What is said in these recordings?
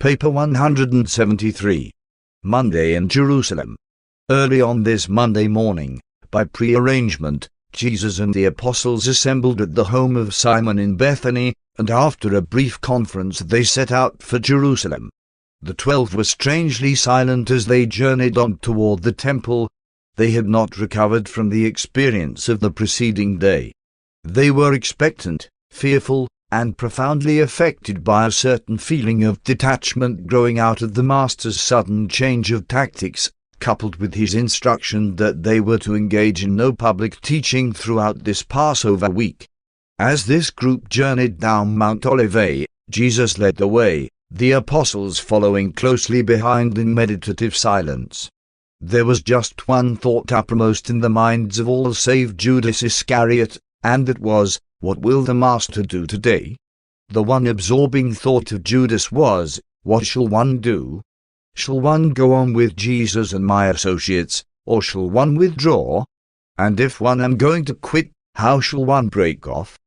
Paper 173. Monday in Jerusalem. Early on this Monday morning, by pre-arrangement, Jesus and the apostles assembled at the home of Simon in Bethany, and after a brief conference they set out for Jerusalem. The 12 were strangely silent as they journeyed on toward the temple. They had not recovered from the experience of the preceding day. They were expectant, fearful, and profoundly affected by a certain feeling of detachment growing out of the Master's sudden change of tactics, coupled with his instruction that they were to engage in no public teaching throughout this Passover week. As this group journeyed down Mount Olivet, Jesus led the way, the apostles following closely behind in meditative silence. There was just one thought uppermost in the minds of all save Judas Iscariot, and it was, "What will the Master do today?" The one absorbing thought of Judas was, "What shall one do? Shall one go on with Jesus and my associates, or shall one withdraw? And if one am going to quit, how shall one break off?"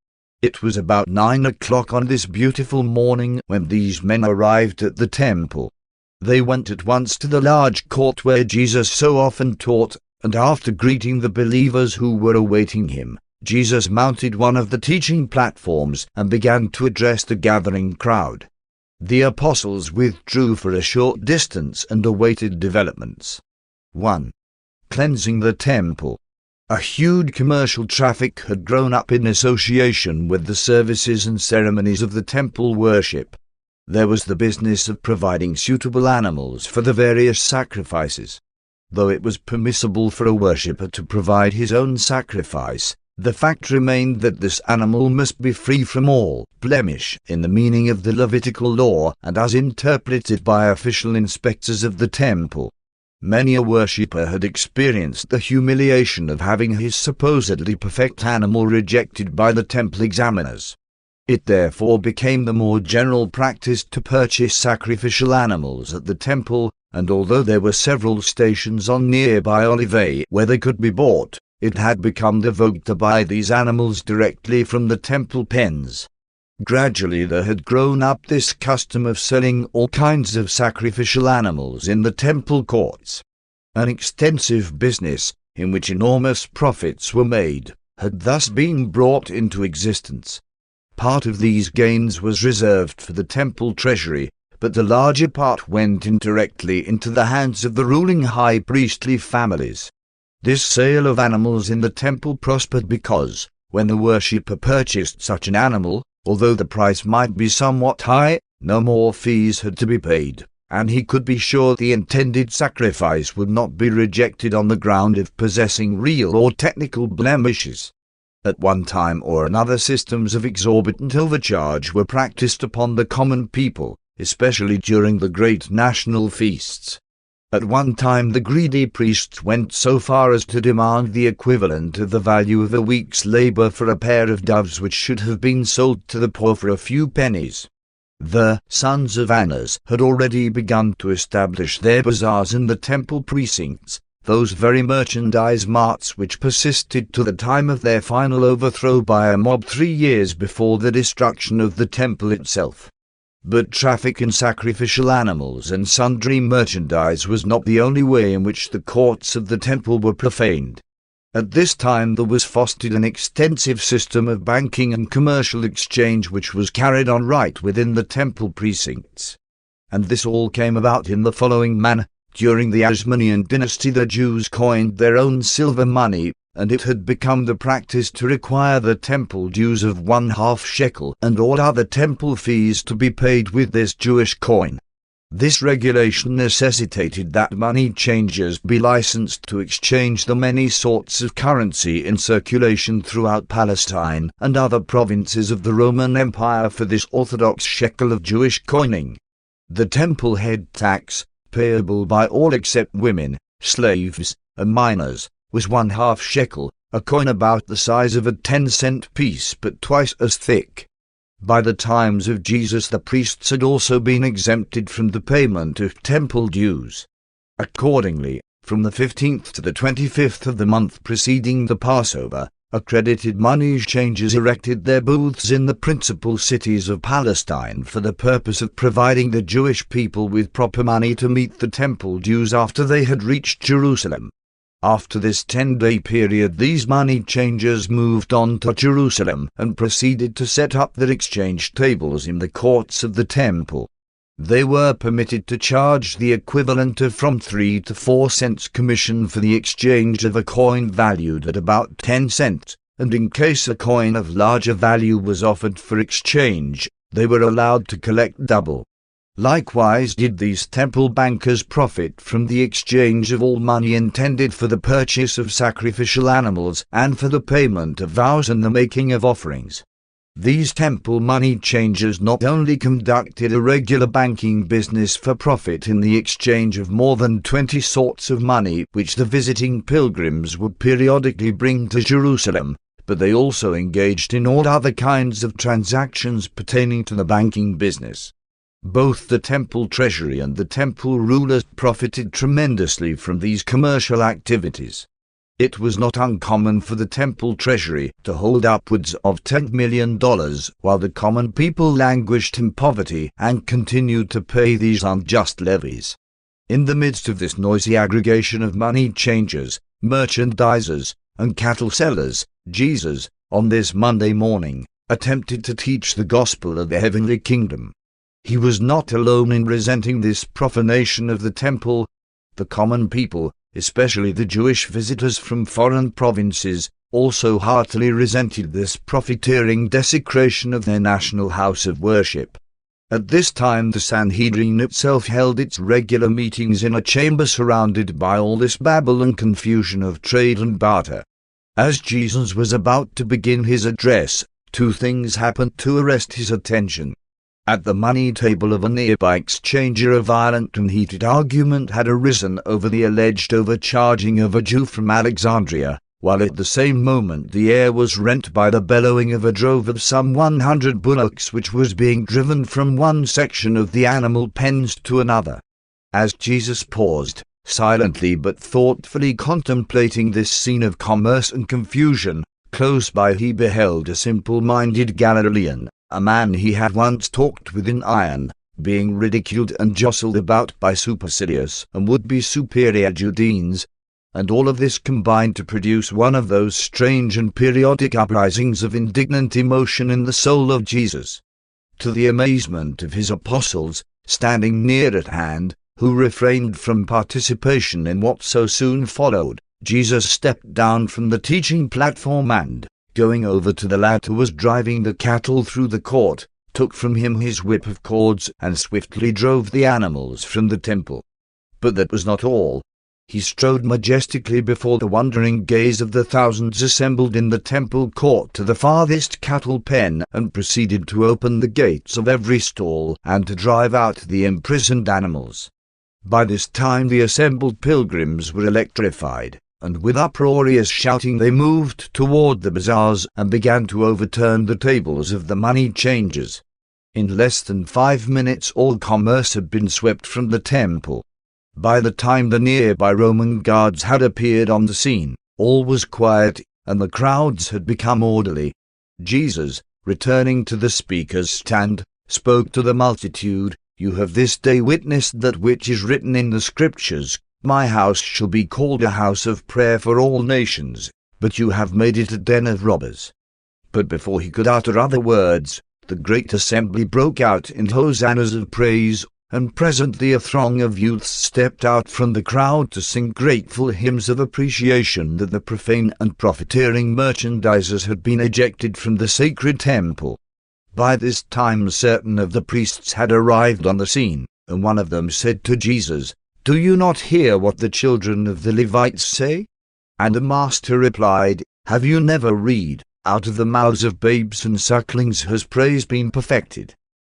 It was about 9 o'clock on this beautiful morning when these men arrived at the temple. They went at once to the large court where Jesus so often taught, and after greeting the believers who were awaiting him, Jesus mounted one of the teaching platforms and began to address the gathering crowd. The apostles withdrew for a short distance and awaited developments. 1. Cleansing the temple. A huge commercial traffic had grown up in association with the services and ceremonies of the temple worship. There was the business of providing suitable animals for the various sacrifices. Though it was permissible for a worshipper to provide his own sacrifice, the fact remained that this animal must be free from all blemish in the meaning of the Levitical law and as interpreted by official inspectors of the temple. Many a worshipper had experienced the humiliation of having his supposedly perfect animal rejected by the temple examiners. It therefore became the more general practice to purchase sacrificial animals at the temple, and although there were several stations on nearby Olivet where they could be bought, it had become the vogue to buy these animals directly from the temple pens. Gradually there had grown up this custom of selling all kinds of sacrificial animals in the temple courts. An extensive business, in which enormous profits were made, had thus been brought into existence. Part of these gains was reserved for the temple treasury, but the larger part went indirectly into the hands of the ruling high priestly families. This sale of animals in the temple prospered because, when the worshipper purchased such an animal, although the price might be somewhat high, no more fees had to be paid, and he could be sure the intended sacrifice would not be rejected on the ground of possessing real or technical blemishes. At one time or another systems of exorbitant overcharge were practiced upon the common people, especially during the great national feasts. At one time the greedy priests went so far as to demand the equivalent of the value of a week's labor for a pair of doves which should have been sold to the poor for a few pennies. The sons of Annas had already begun to establish their bazaars in the temple precincts, those very merchandise marts which persisted to the time of their final overthrow by a mob 3 years before the destruction of the temple itself. But traffic in sacrificial animals and sundry merchandise was not the only way in which the courts of the temple were profaned. At this time there was fostered an extensive system of banking and commercial exchange which was carried on right within the temple precincts. And this all came about in the following manner. During the Asmonean dynasty the Jews coined their own silver money, and it had become the practice to require the temple dues of 1/2 shekel and all other temple fees to be paid with this Jewish coin. This regulation necessitated that money changers be licensed to exchange the many sorts of currency in circulation throughout Palestine and other provinces of the Roman Empire for this orthodox shekel of Jewish coining. The temple head tax, payable by all except women, slaves, and minors, was 1/2 shekel, a coin about the size of a 10-cent piece but twice as thick. By the times of Jesus the priests had also been exempted from the payment of temple dues. Accordingly, from the 15th to the 25th of the month preceding the Passover, Accredited money changers erected their booths in the principal cities of Palestine for the purpose of providing the Jewish people with proper money to meet the temple dues after they had reached Jerusalem. After this 10-day period, these money changers moved on to Jerusalem and proceeded to set up their exchange tables in the courts of the temple. They were permitted to charge the equivalent of from 3 to 4 cents commission for the exchange of a coin valued at about 10 cents, and in case a coin of larger value was offered for exchange, they were allowed to collect double. Likewise did these temple bankers profit from the exchange of all money intended for the purchase of sacrificial animals and for the payment of vows and the making of offerings. These temple money changers not only conducted a regular banking business for profit in the exchange of more than 20 sorts of money which the visiting pilgrims would periodically bring to Jerusalem, but they also engaged in all other kinds of transactions pertaining to the banking business. Both the temple treasury and the temple rulers profited tremendously from these commercial activities. It was not uncommon for the temple treasury to hold upwards of $10 million, while the common people languished in poverty and continued to pay these unjust levies. In the midst of this noisy aggregation of money changers, merchandisers, and cattle sellers, Jesus, on this Monday morning, attempted to teach the gospel of the heavenly kingdom. He was not alone in resenting this profanation of the temple. The common people, especially the Jewish visitors from foreign provinces, also heartily resented this profiteering desecration of their national house of worship. At this time the Sanhedrin itself held its regular meetings in a chamber surrounded by all this babble and confusion of trade and barter. As Jesus was about to begin his address, two things happened to arrest his attention. At the money table of a nearby exchanger, a violent and heated argument had arisen over the alleged overcharging of a Jew from Alexandria, while at the same moment the air was rent by the bellowing of a drove of some 100 bullocks which was being driven from one section of the animal pens to another. As Jesus paused, silently but thoughtfully contemplating this scene of commerce and confusion, close by he beheld a simple-minded Galilean, a man he had once talked with in iron, being ridiculed and jostled about by supercilious and would-be superior Judeans, and all of this combined to produce one of those strange and periodic uprisings of indignant emotion in the soul of Jesus. To the amazement of his apostles, standing near at hand, who refrained from participation in what so soon followed, Jesus stepped down from the teaching platform and, going over to the lad who was driving the cattle through the court, took from him his whip of cords and swiftly drove the animals from the temple. But that was not all. He strode majestically before the wondering gaze of the thousands assembled in the temple court to the farthest cattle pen and proceeded to open the gates of every stall and to drive out the imprisoned animals. By this time the assembled pilgrims were electrified, and with uproarious shouting they moved toward the bazaars and began to overturn the tables of the money changers. In less than 5 minutes all commerce had been swept from the temple. By the time the nearby Roman guards had appeared on the scene, all was quiet, and the crowds had become orderly. Jesus, returning to the speaker's stand, spoke to the multitude, "You have this day witnessed that which is written in the Scriptures, My house shall be called a house of prayer for all nations, but you have made it a den of robbers." But before he could utter other words, the great assembly broke out in hosannas of praise, and presently a throng of youths stepped out from the crowd to sing grateful hymns of appreciation that the profane and profiteering merchandisers had been ejected from the sacred temple. By this time certain of the priests had arrived on the scene, and one of them said to Jesus, "Do you not hear what the children of the Levites say?" And the Master replied, "Have you never read, out of the mouths of babes and sucklings has praise been perfected?"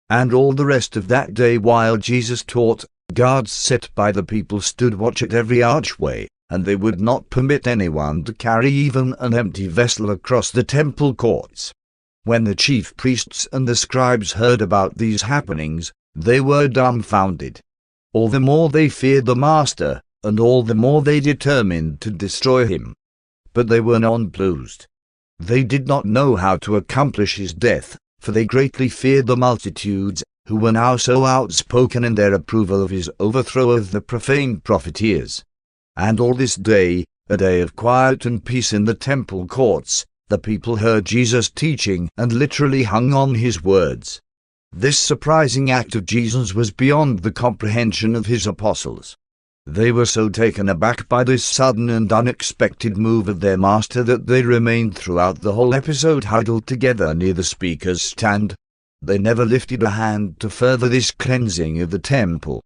And all the rest of that day while Jesus taught, guards set by the people stood watch at every archway, and they would not permit anyone to carry even an empty vessel across the temple courts. When the chief priests and the scribes heard about these happenings, they were dumbfounded. All the more they feared the Master, and all the more they determined to destroy him. But they were nonplussed. They did not know how to accomplish his death, for they greatly feared the multitudes, who were now so outspoken in their approval of his overthrow of the profane profiteers. And all this day, a day of quiet and peace in the temple courts, the people heard Jesus teaching and literally hung on his words. This surprising act of Jesus was beyond the comprehension of his apostles. They were so taken aback by this sudden and unexpected move of their master that they remained throughout the whole episode huddled together near the speaker's stand. They never lifted a hand to further this cleansing of the temple.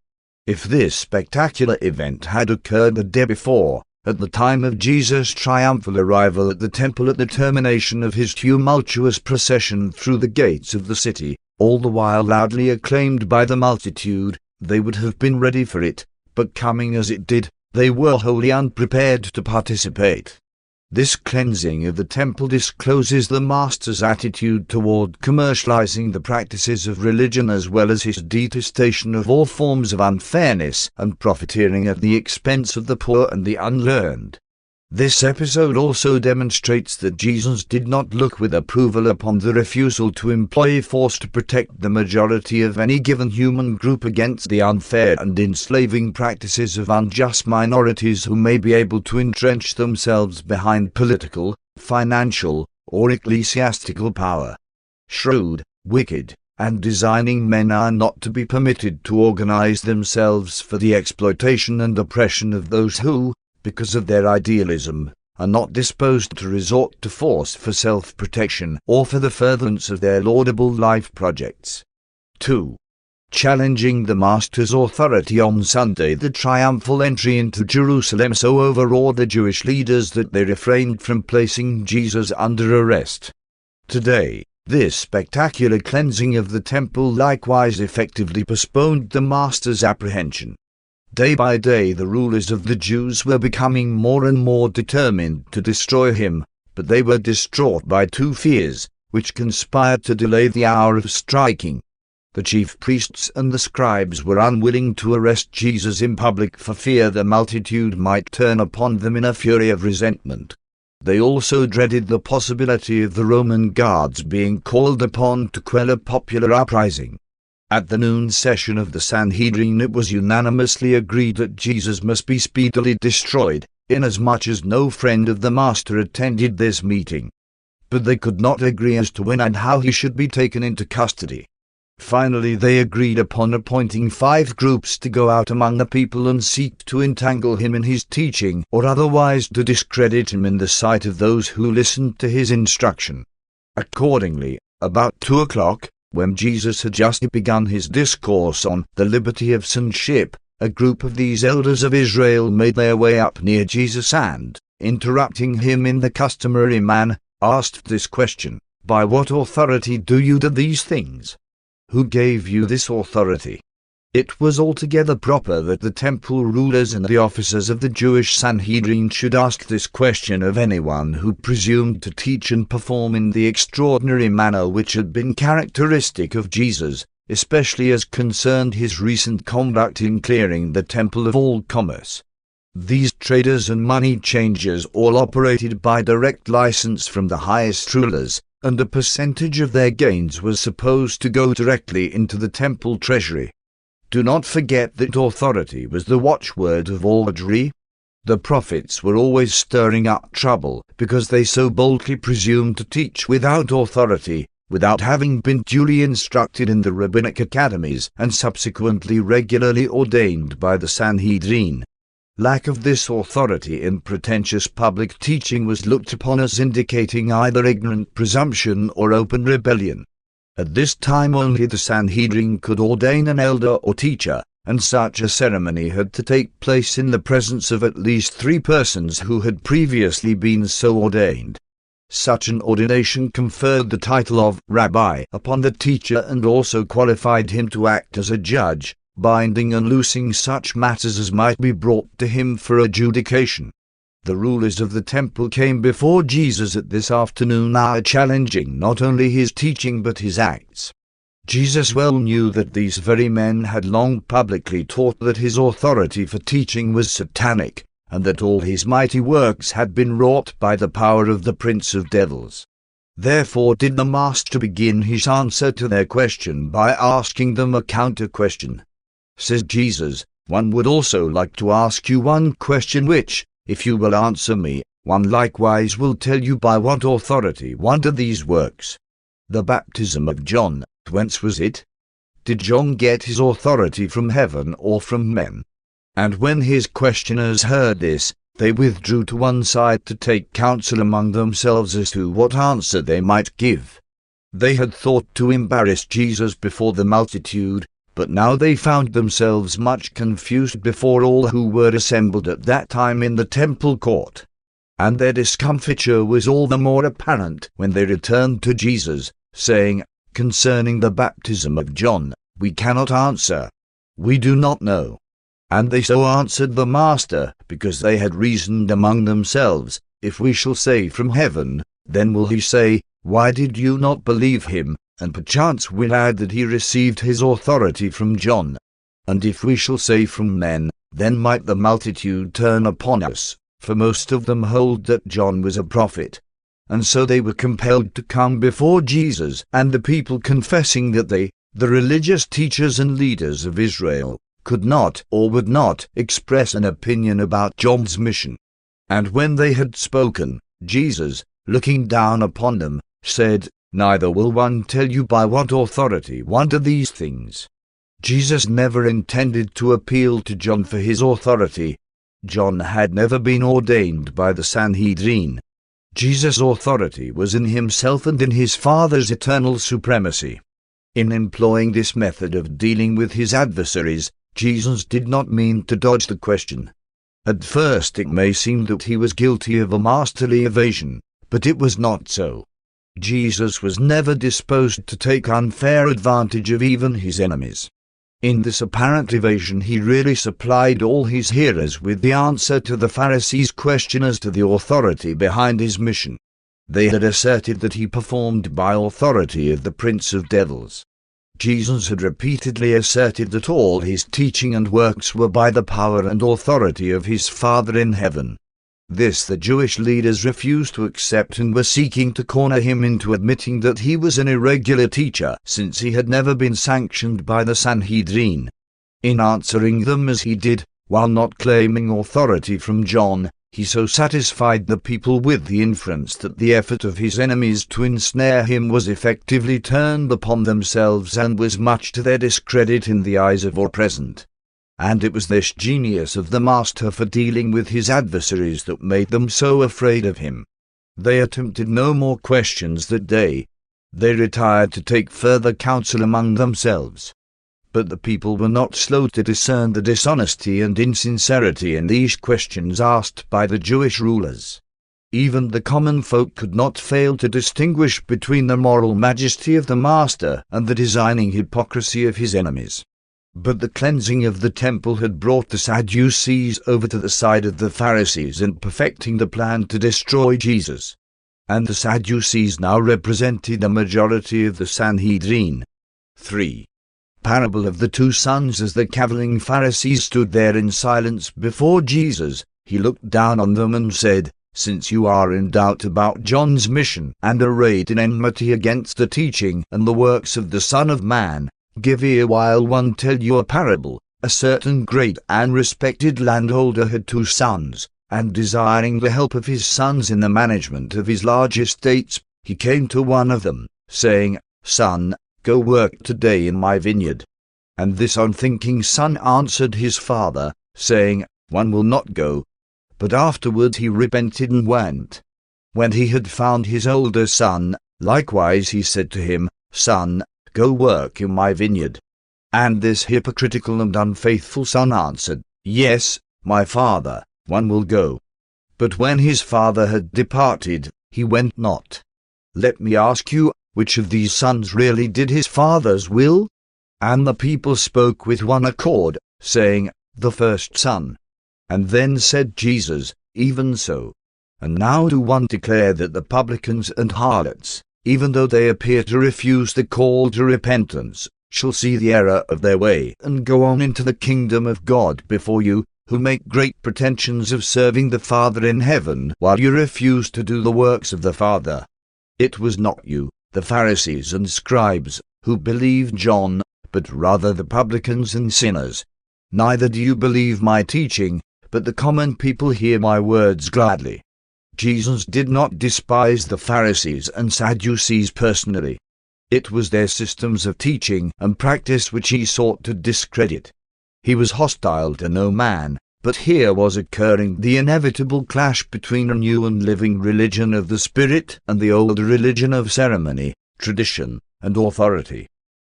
If this spectacular event had occurred the day before, at the time of Jesus' triumphal arrival at the temple at the termination of his tumultuous procession through the gates of the city, all the while loudly acclaimed by the multitude, they would have been ready for it, but coming as it did, they were wholly unprepared to participate. This cleansing of the temple discloses the master's attitude toward commercializing the practices of religion as well as his detestation of all forms of unfairness and profiteering at the expense of the poor and the unlearned. This episode also demonstrates that Jesus did not look with approval upon the refusal to employ force to protect the majority of any given human group against the unfair and enslaving practices of unjust minorities who may be able to entrench themselves behind political, financial, or ecclesiastical power. Shrewd, wicked, and designing men are not to be permitted to organize themselves for the exploitation and oppression of those who, because of their idealism, are not disposed to resort to force for self-protection or for the furtherance of their laudable life projects. 2. Challenging the Master's authority. On Sunday, the triumphal entry into Jerusalem so overawed the Jewish leaders that they refrained from placing Jesus under arrest. Today, this spectacular cleansing of the temple likewise effectively postponed the Master's apprehension. Day by day the rulers of the Jews were becoming more and more determined to destroy him, but they were distraught by two fears, which conspired to delay the hour of striking. The chief priests and the scribes were unwilling to arrest Jesus in public for fear the multitude might turn upon them in a fury of resentment. They also dreaded the possibility of the Roman guards being called upon to quell a popular uprising. At the noon session of the Sanhedrin it was unanimously agreed that Jesus must be speedily destroyed, inasmuch as no friend of the Master attended this meeting. But they could not agree as to when and how he should be taken into custody. Finally they agreed upon appointing 5 groups to go out among the people and seek to entangle him in his teaching or otherwise to discredit him in the sight of those who listened to his instruction. Accordingly, about 2 o'clock, when Jesus had just begun his discourse on the liberty of sonship, a group of these elders of Israel made their way up near Jesus and, interrupting him in the customary manner, asked this question: "By what authority do you do these things? Who gave you this authority?" It was altogether proper that the temple rulers and the officers of the Jewish Sanhedrin should ask this question of anyone who presumed to teach and perform in the extraordinary manner which had been characteristic of Jesus, especially as concerned his recent conduct in clearing the temple of all commerce. These traders and money changers all operated by direct license from the highest rulers, and a percentage of their gains was supposed to go directly into the temple treasury. Do not forget that authority was the watchword of all Jewry. The prophets were always stirring up trouble because they so boldly presumed to teach without authority, without having been duly instructed in the rabbinic academies and subsequently regularly ordained by the Sanhedrin. Lack of this authority in pretentious public teaching was looked upon as indicating either ignorant presumption or open rebellion. At this time only the Sanhedrin could ordain an elder or teacher, and such a ceremony had to take place in the presence of at least 3 persons who had previously been so ordained. Such an ordination conferred the title of Rabbi upon the teacher and also qualified him to act as a judge, binding and loosing such matters as might be brought to him for adjudication. The rulers of the temple came before Jesus at this afternoon hour, challenging not only his teaching but his acts. Jesus well knew that these very men had long publicly taught that his authority for teaching was satanic, and that all his mighty works had been wrought by the power of the prince of devils. Therefore did the Master begin his answer to their question by asking them a counter-question. Says Jesus, "One would also like to ask you one question which, if you will answer me, one likewise will tell you by what authority one did these works. The baptism of John, whence was it? Did John get his authority from heaven or from men?" And when his questioners heard this, they withdrew to one side to take counsel among themselves as to what answer they might give. They had thought to embarrass Jesus before the multitude, but now they found themselves much confused before all who were assembled at that time in the temple court. And their discomfiture was all the more apparent when they returned to Jesus, saying, "Concerning the baptism of John, we cannot answer. We do not know." And they so answered the Master, because they had reasoned among themselves, "If we shall say from heaven, then will he say, Why did you not believe him? And perchance will add that he received his authority from John. And if we shall say from men, then might the multitude turn upon us, for most of them hold that John was a prophet." And so they were compelled to come before Jesus, and the people confessing that they, the religious teachers and leaders of Israel, could not or would not express an opinion about John's mission. And when they had spoken, Jesus, looking down upon them, said, "Neither will one tell you by what authority one did these things." Jesus never intended to appeal to John for his authority. John had never been ordained by the Sanhedrin. Jesus' authority was in himself and in his Father's eternal supremacy. In employing this method of dealing with his adversaries, Jesus did not mean to dodge the question. At first it may seem that he was guilty of a masterly evasion, but it was not so. Jesus was never disposed to take unfair advantage of even his enemies. In this apparent evasion he really supplied all his hearers with the answer to the Pharisees' question as to the authority behind his mission. They had asserted that he performed by authority of the prince of devils. Jesus had repeatedly asserted that all his teaching and works were by the power and authority of his Father in heaven. This the Jewish leaders refused to accept and were seeking to corner him into admitting that he was an irregular teacher, since he had never been sanctioned by the Sanhedrin. In answering them as he did, while not claiming authority from John, he so satisfied the people with the inference that the effort of his enemies to ensnare him was effectively turned upon themselves and was much to their discredit in the eyes of all present. And it was this genius of the Master for dealing with his adversaries that made them so afraid of him. They attempted no more questions that day. They retired to take further counsel among themselves. But the people were not slow to discern the dishonesty and insincerity in these questions asked by the Jewish rulers. Even the common folk could not fail to distinguish between the moral majesty of the Master and the designing hypocrisy of his enemies. But the cleansing of the temple had brought the Sadducees over to the side of the Pharisees in perfecting the plan to destroy Jesus. And the Sadducees now represented the majority of the Sanhedrin. 3. Parable of the two sons. As the cavilling Pharisees stood there in silence before Jesus, he looked down on them and said, "Since you are in doubt about John's mission and arrayed in enmity against the teaching and the works of the Son of Man, give ear while one tell you a parable. A certain great and respected landholder had two sons, and desiring the help of his sons in the management of his large estates, he came to one of them, saying, 'Son, go work today in my vineyard.' And this unthinking son answered his father, saying, 'One will not go.' But afterwards he repented and went. When he had found his older son, likewise he said to him, 'Son, go work in my vineyard.' And this hypocritical and unfaithful son answered, 'Yes, my father, one will go.' But when his father had departed, he went not. Let me ask you, which of these sons really did his father's will?" And the people spoke with one accord, saying, "The first son." And then said Jesus, "Even so. And now do one declare that the publicans and harlots, even though they appear to refuse the call to repentance, shall see the error of their way and go on into the kingdom of God before you, who make great pretensions of serving the Father in heaven, while you refuse to do the works of the Father. It was not you, the Pharisees and scribes, who believed John, but rather the publicans and sinners. Neither do you believe my teaching, but the common people hear my words gladly. Jesus did not despise the Pharisees and Sadducees personally. It was their systems of teaching and practice which he sought to discredit. He was hostile to no man, but here was occurring the inevitable clash between a new and living religion of the Spirit and the old religion of ceremony, tradition, and authority.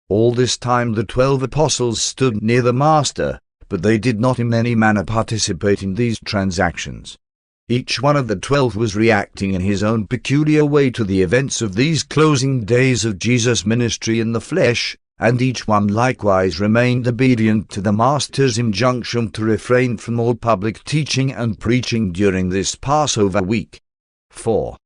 All this time the 12 apostles stood near the Master, but they did not in any manner participate in these transactions. Each one of the 12 was reacting in his own peculiar way to the events of these closing days of Jesus' ministry in the flesh, and each one likewise remained obedient to the Master's injunction to refrain from all public teaching and preaching during this Passover week. 4.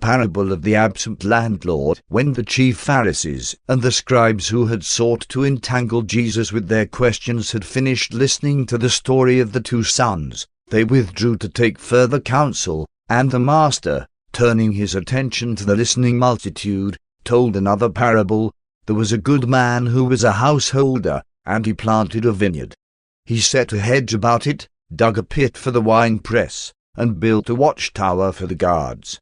Parable of the absent landlord. When the chief Pharisees and the scribes who had sought to entangle Jesus with their questions had finished listening to the story of the 2 sons, they withdrew to take further counsel, and the Master, turning his attention to the listening multitude, told another parable. There was a good man who was a householder, and he planted a vineyard. He set a hedge about it, dug a pit for the winepress, and built a watchtower for the guards.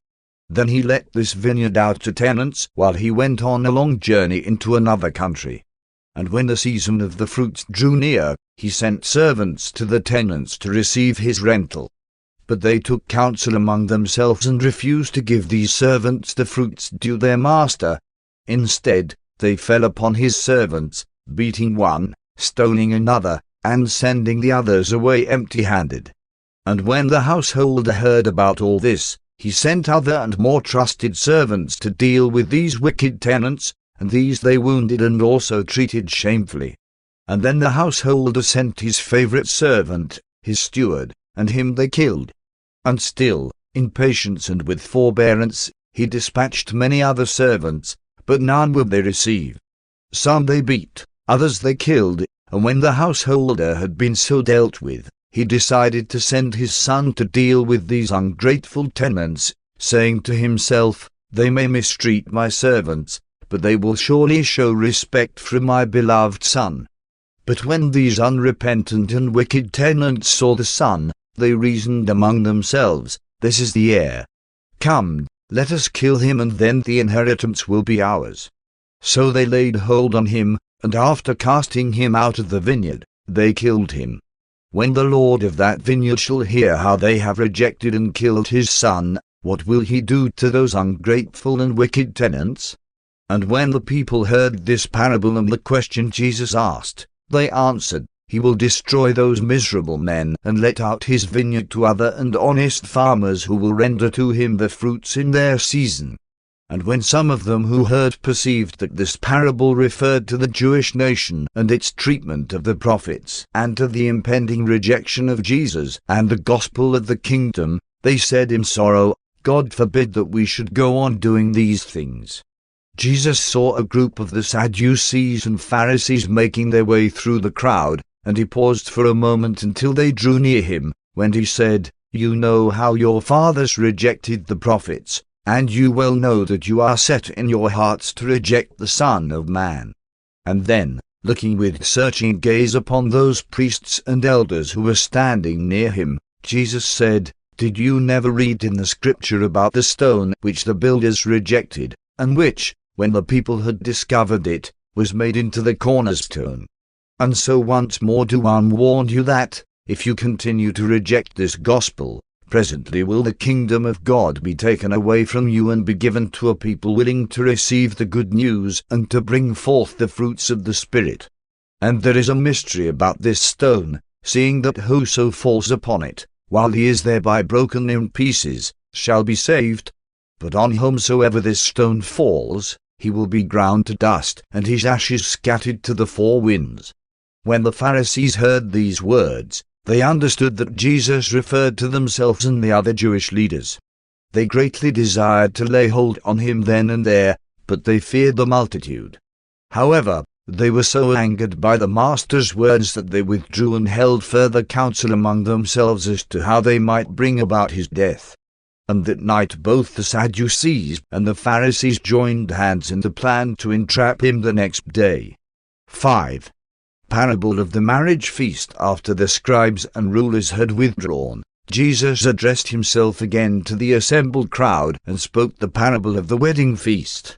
Then he let this vineyard out to tenants while he went on a long journey into another country. And when the season of the fruits drew near, he sent servants to the tenants to receive his rental. But they took counsel among themselves and refused to give these servants the fruits due their master. Instead, they fell upon his servants, beating one, stoning another, and sending the others away empty-handed. And when the householder heard about all this, he sent other and more trusted servants to deal with these wicked tenants, and these they wounded and also treated shamefully. And then the householder sent his favorite servant, his steward, and him they killed. And still, in patience and with forbearance, he dispatched many other servants, but none would they receive. Some they beat, others they killed, and when the householder had been so dealt with, he decided to send his son to deal with these ungrateful tenants, saying to himself, "They may mistreat my servants, but they will surely show respect for my beloved son." But when these unrepentant and wicked tenants saw the son, they reasoned among themselves, "This is the heir. Come, let us kill him, and then the inheritance will be ours." So they laid hold on him, and after casting him out of the vineyard, they killed him. When the Lord of that vineyard shall hear how they have rejected and killed his son, what will he do to those ungrateful and wicked tenants? And when the people heard this parable and the question Jesus asked, they answered, "He will destroy those miserable men and let out his vineyard to other and honest farmers who will render to him the fruits in their season." And when some of them who heard perceived that this parable referred to the Jewish nation and its treatment of the prophets, and to the impending rejection of Jesus and the gospel of the kingdom, they said in sorrow, "God forbid that we should go on doing these things." Jesus saw a group of the Sadducees and Pharisees making their way through the crowd, and he paused for a moment until they drew near him, when he said, "You know how your fathers rejected the prophets, and you well know that you are set in your hearts to reject the Son of Man." And then, looking with searching gaze upon those priests and elders who were standing near him, Jesus said, "Did you never read in the Scripture about the stone which the builders rejected, and which, when the people had discovered it, was made into the cornerstone? And so once more do I warn you that, if you continue to reject this gospel, presently will the kingdom of God be taken away from you and be given to a people willing to receive the good news and to bring forth the fruits of the Spirit. And there is a mystery about this stone, seeing that whoso falls upon it, while he is thereby broken in pieces, shall be saved. But on whomsoever this stone falls, he will be ground to dust, and his ashes scattered to the four winds." When the Pharisees heard these words, they understood that Jesus referred to themselves and the other Jewish leaders. They greatly desired to lay hold on him then and there, but they feared the multitude. However, They were so angered by the master's words that they withdrew and held further counsel among themselves as to how they might bring about his death. And that night both the Sadducees and the Pharisees joined hands in the plan to entrap him the next day. 5. Parable of the marriage feast. After the scribes and rulers had withdrawn, Jesus addressed himself again to the assembled crowd and spoke the parable of the wedding feast.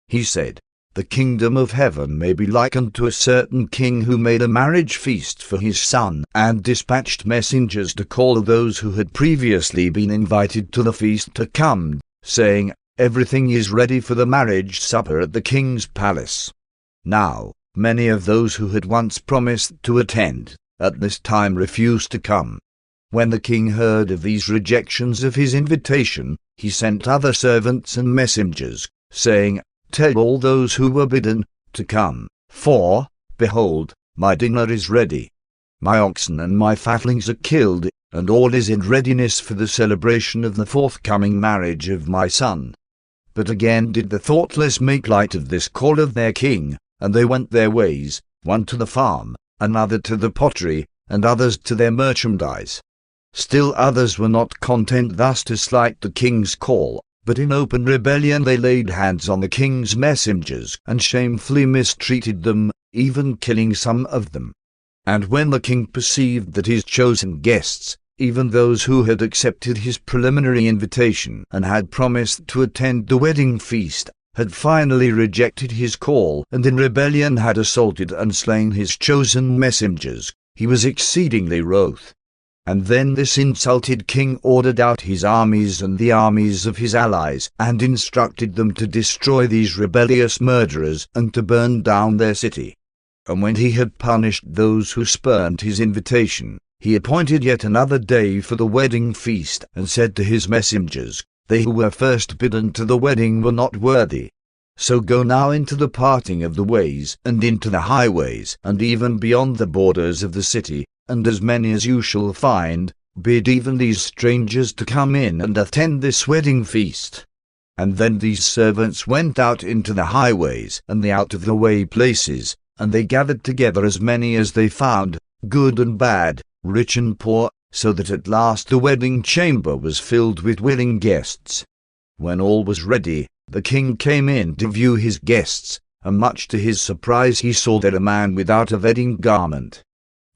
He said, "The kingdom of heaven may be likened to a certain king who made a marriage feast for his son, and dispatched messengers to call those who had previously been invited to the feast to come, saying, 'Everything is ready for the marriage supper at the king's palace.' Now, many of those who had once promised to attend, at this time refused to come. When the king heard of these rejections of his invitation, he sent other servants and messengers, saying, 'Tell all those who were bidden to come, for, behold, my dinner is ready. My oxen and my fatlings are killed, and all is in readiness for the celebration of the forthcoming marriage of my son.' But again did the thoughtless make light of this call of their king, and they went their ways, one to the farm, another to the pottery, and others to their merchandise. Still others were not content thus to slight the king's call, but in open rebellion they laid hands on the king's messengers and shamefully mistreated them, even killing some of them. And when the king perceived that his chosen guests, even those who had accepted his preliminary invitation and had promised to attend the wedding feast, had finally rejected his call and in rebellion had assaulted and slain his chosen messengers, he was exceedingly wroth. And then this insulted king ordered out his armies and the armies of his allies, and instructed them to destroy these rebellious murderers and to burn down their city. And when he had punished those who spurned his invitation, he appointed yet another day for the wedding feast, and said to his messengers, 'They who were first bidden to the wedding were not worthy. So go now into the parting of the ways, and into the highways, and even beyond the borders of the city, and as many as you shall find, bid even these strangers to come in and attend this wedding feast.' And then these servants went out into the highways and the out-of-the-way places, and they gathered together as many as they found, good and bad, rich and poor, so that at last the wedding chamber was filled with willing guests. When all was ready, the king came in to view his guests, and much to his surprise he saw there a man without a wedding garment.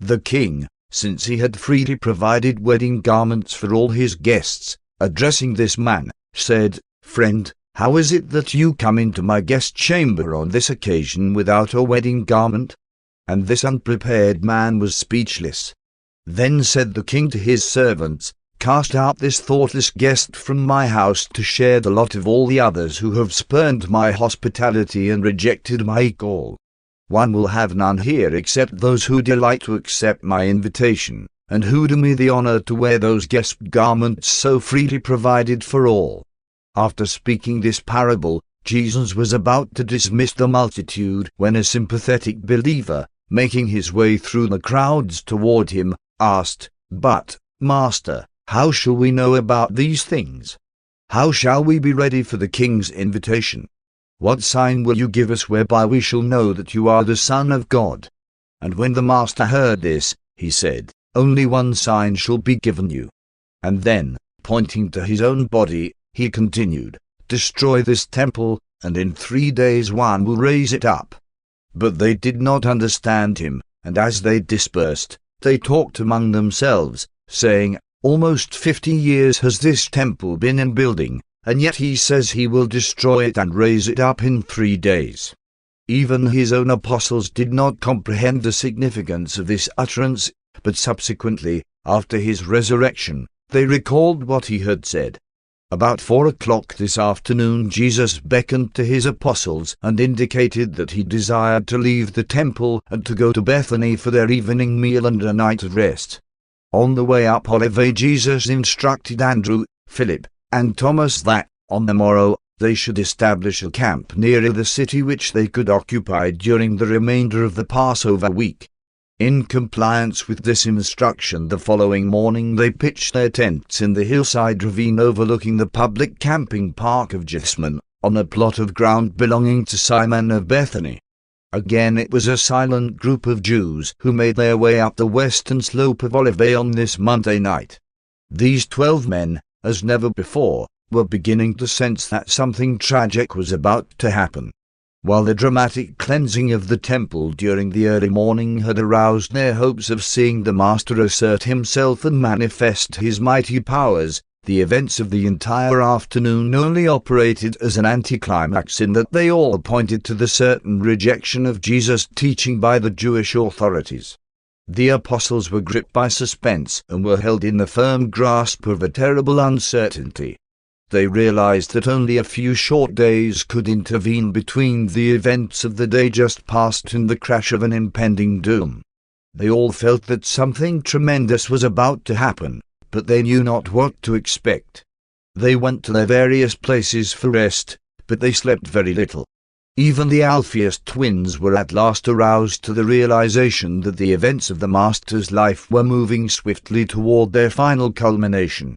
The king, since he had freely provided wedding garments for all his guests, addressing this man, said, 'Friend, how is it that you come into my guest chamber on this occasion without a wedding garment?' And this unprepared man was speechless. Then said the king to his servants, 'Cast out this thoughtless guest from my house to share the lot of all the others who have spurned my hospitality and rejected my call. One will have none here except those who delight to accept my invitation, and who do me the honor to wear those guest garments so freely provided for all.'" After speaking this parable, Jesus was about to dismiss the multitude when a sympathetic believer, making his way through the crowds toward him, asked, "But, Master, how shall we know about these things? How shall we be ready for the king's invitation? What sign will you give us whereby we shall know that you are the Son of God?" And when the master heard this, he said, "Only one sign shall be given you." And then, pointing to his own body, he continued, "Destroy this temple, and in 3 days one will raise it up." But they did not understand him, and as they dispersed, they talked among themselves, saying, "Almost 50 years has this temple been in building, and yet he says he will destroy it and raise it up in 3 days. Even his own apostles did not comprehend the significance of this utterance, but subsequently, after his resurrection, they recalled what he had said. About 4 o'clock this afternoon Jesus beckoned to his apostles and indicated that he desired to leave the temple and to go to Bethany for their evening meal and a night of rest. On the way up Olivet Jesus instructed Andrew, Philip, and Thomas that, on the morrow, they should establish a camp near the city which they could occupy during the remainder of the Passover week. In compliance with this instruction, the following morning they pitched their tents in the hillside ravine overlooking the public camping park of Jessamine, on a plot of ground belonging to Simon of Bethany. Again it was a silent group of Jews who made their way up the western slope of Olivet on this Monday night. These 12 men, as never before, were beginning to sense that something tragic was about to happen. While the dramatic cleansing of the temple during the early morning had aroused their hopes of seeing the Master assert himself and manifest his mighty powers, the events of the entire afternoon only operated as an anticlimax in that they all pointed to the certain rejection of Jesus' teaching by the Jewish authorities. The apostles were gripped by suspense and were held in the firm grasp of a terrible uncertainty. They realized that only a few short days could intervene between the events of the day just past and the crash of an impending doom. They all felt that something tremendous was about to happen, but they knew not what to expect. They went to their various places for rest, but they slept very little. Even the Alphaeus twins were at last aroused to the realization that the events of the Master's life were moving swiftly toward their final culmination.